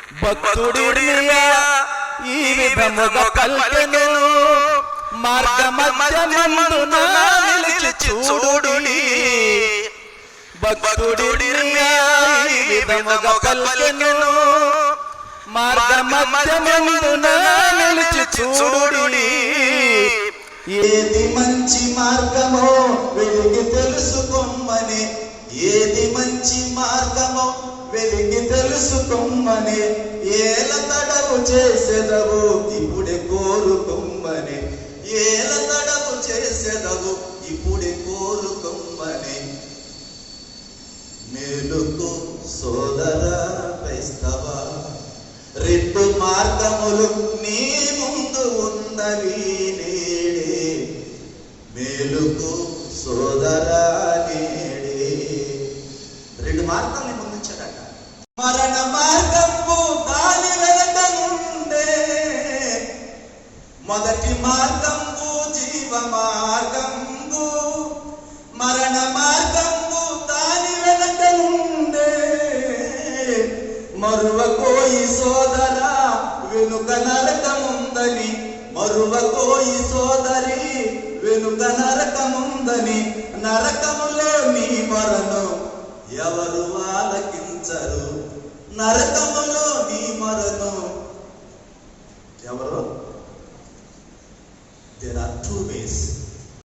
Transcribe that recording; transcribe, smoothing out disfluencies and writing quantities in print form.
భక్తుడిర్మియా ఈ విధముగా పలికెను, మార్గమధ్యమందున నిలిచి చూడుడి. భక్తుడిర్మియా ఈ విధముగా పలికెను, మార్గమధ్యమందున నిలిచి చూడుడి. ఏది మంచి మార్గమో వెలిగి తెలుసుకోమని, ఏది మంచి మార్గమో వెలిగి తెలుసుకోమని, ఏల తడవు చేసేదవు ఇప్పుడే కోరుకొమ్మని, ఏల తడవు చేసేదవు ఇప్పుడే కోరుకొమ్మని. మేలుకు సోదరా క్రైస్తవ, రెండు మార్గములు నీ ముందు ఉన్నవి నేడే. మేలుకు సోదరా నేడే. రెండు మార్గాలు నీ ముందు ఉంచాడట. మరణ మార్గము దాని వెనక నుండే, మొదటి మార్గము జీవ మార్గము. మరణ మార్గము దాని వెనక నుండే, మరువకోయి సోదరా వెనుక నరకముందని, మరువకోయి సోదరి వెనుక నరకముందని. నరకములో నీ మొరను ఎవరు ఆలకించరు, నరకము